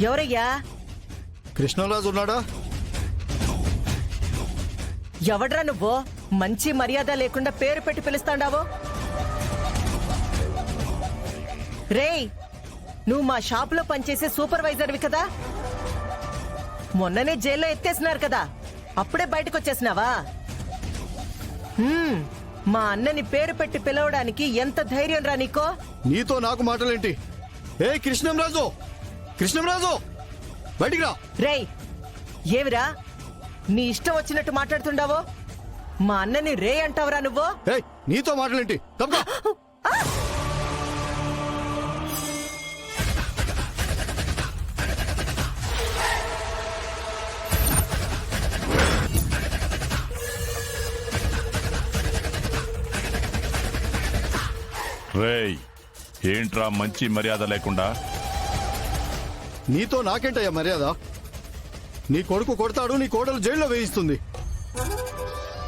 ఎవరయ్యా? కృష్ణరాజు ఉన్నాడా? ఎవడ్రా నువ్వు? మంచి మర్యాద లేకుండా పేరు పెట్టి పిలుస్తాండావో? రేయ్, నువ్వు మా షాపులో పనిచేసే సూపర్వైజర్వి కదా? మొన్ననే జైల్లో ఎత్తేసినారు కదా, అప్పుడే బయటకు వచ్చేసినావా? మా అన్నని పేరు పెట్టి పిలవడానికి ఎంత ధైర్యం రా నీకో? నీతో నాకు మాటలేంటి? ఏ కృష్ణంరాజు, కృష్ణంరాజు బయటికి రా. రేయ్, ఏమిరా నీ ఇష్టం వచ్చినట్టు మాట్లాడుతుండావో? మా అన్నని రే అంటావురా నువ్వు? ఏయ్, నీతో మాటలేంటి? తప్పా. రేయ్, ఏంట్రా మంచి మర్యాద లేకుండా? నీతో నాకేంటయ్యా మర్యాద? నీ కొడుకు కొడతాడు, నీ కోడలు జైల్లో వేయిస్తుంది.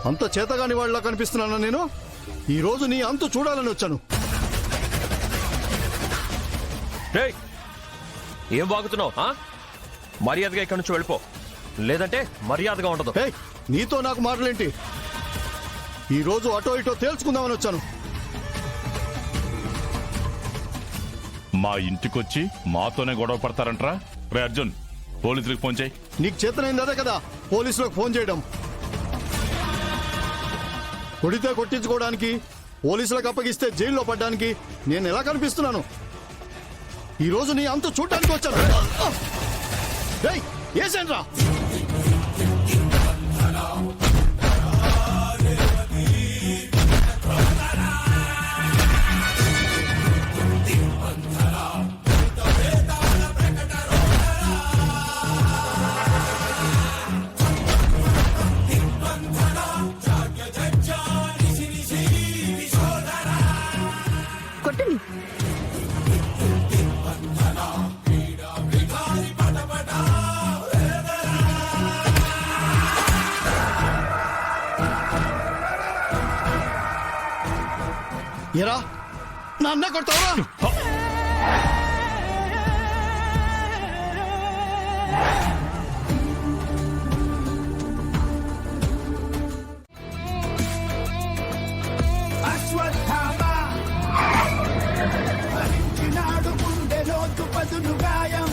అంత చేతగాని వాళ్ళ కనిపిస్తున్నానా నేను? ఈ రోజు నీ అంతు చూడాలని వచ్చాను. ఏం వాగుతున్నావు? మర్యాదగా ఇక్కడి నుంచి వెళ్ళిపో, లేదంటే మర్యాదగా ఉండదు. నీతో నాకు మాటలేంటి? ఈ రోజు అటో ఇటో తేల్చుకుందామని వచ్చాను. మా ఇంటికొచ్చి మాతోనే గొడవ పడతారంట్రా? రే అర్జున్, పోలీసులకు ఫోన్ చేయి. నీకు చేతనైంది అదే కదా పోలీసులకు ఫోన్ చేయడం. కొడితే కొట్టించుకోవడానికి, పోలీసులకు అప్పగిస్తే జైల్లో పడ్డానికి నేను ఎలా కనిపిస్తున్నాను? ఈ రోజు నీ అంత చూడటానికి వచ్చాను. ఏసేంట్రా? కొట్టండి. ఎరా, నా అన్న కొడతావా? ధరించినాడు గుండెలో దుపదులు గాయం,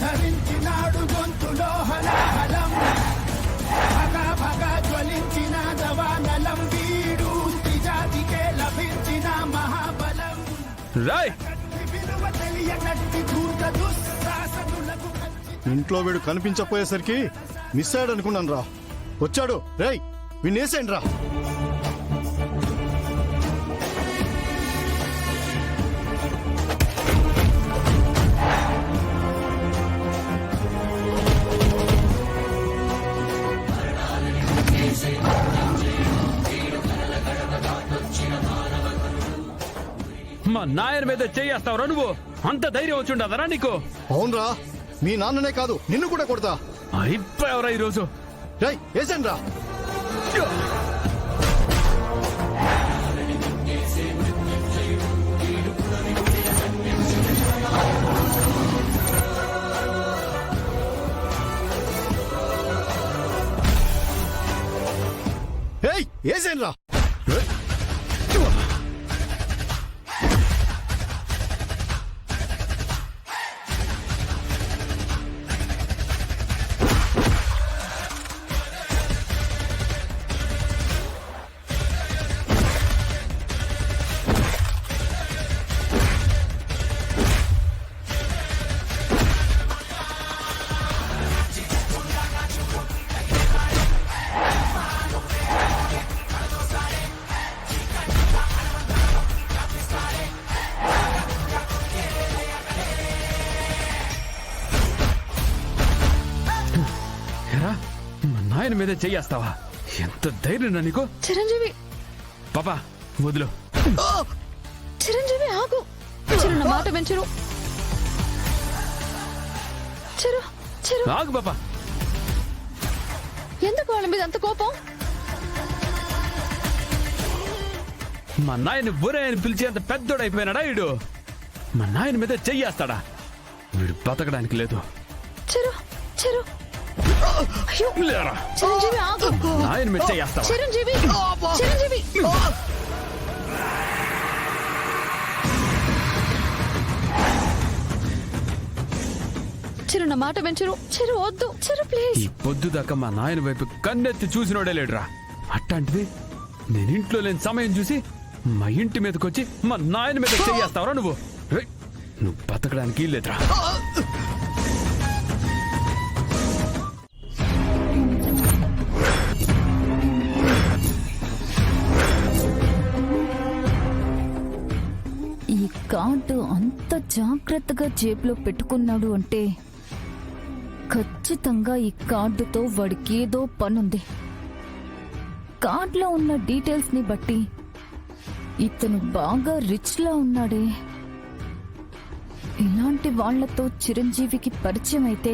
ధరించినాడు గొంతులో హలాహలం, భగ భగ జ్వలించిన దవానలం, వీడు జాతికే లభించిన మహాబలం. విలువ తెలియనట్టి దూత దుస్సాహసులకు ఇంట్లో వీడు కనిపించకపోయేసరికి మిస్ అయ్యాడు అనుకున్నాను రా. వచ్చాడు. రేయ్, వినేసేండి రా. మా నాయన మీద చేయేస్తావురా నువ్వు? అంత ధైర్యం వచ్చుండదరా నీకు? అవునరా, మీ నాన్ననే కాదు నిన్ను కూడా కొడతా. అయిపోయావరా ఈరోజు. రేయ్, ఏసేండి రా. ఏసేండి రా. నాయన మీద చెయ్యేస్తావా? ఎంత ధైర్యం నీకు? చిరంజీవి, పాపా వదులు. చిరంజీవి ఆగు. చిన్న మాట వెంచరు. చిరు చిరు ఆగు పాపా. ఎందుకు వాళ్ళ మీద అంత కోపం? మా నాయన బురే అని పిలిచేంత పెద్దోడైపోయినాడా వీడు? మా నాయన మీద చెయ్యేస్తాడా? వీడు బతకడానికి లేదు. చెరు అయ్యో లేరా చిరంజీవి ఆగు నాయన మీద చేయేస్తావా చిరంజీవి చిరంజీవి చిరు నా మాట వెంచరు చిరు వద్దు చిరు ప్లీజ్ ఈ పొద్దు దాకా మా నాయన వైపు కన్నెత్తి చూసినోడే లేడురా అట్లాంటిది నేను ఇంట్లో లేని సమయం చూసి మా ఇంటి మీదకొచ్చి మా నాయన మీద చేయేస్తావరా నువ్వు ఏయ్, నువ్వు బతకడానికి లేదురా ఈ కార్డు అంత జాగ్రత్తగా జేబులో పెట్టుకున్నాడు అంటే ఖచ్చితంగా ఈ కార్డుతో వాడికి ఏదో పనుంది. కార్డులో ఉన్న డీటెయిల్స్ ని బట్టి ఇతను బాగా రిచ్ లా ఉన్నాడే. ఇలాంటి వాళ్లతో చిరంజీవికి పరిచయం అయితే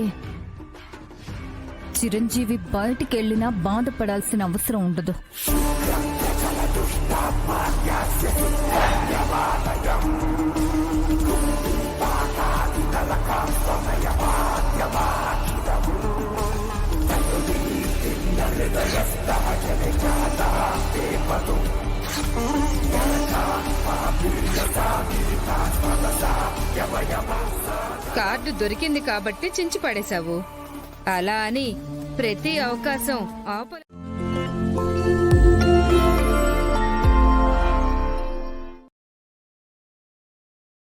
చిరంజీవి బయటికి వెళ్ళినా బాధపడాల్సిన అవసరం ఉండదు. కార్డు దొరికింది కాబట్టి చించి పడేశావు. అలా అని ప్రతి అవకాశం ఆపల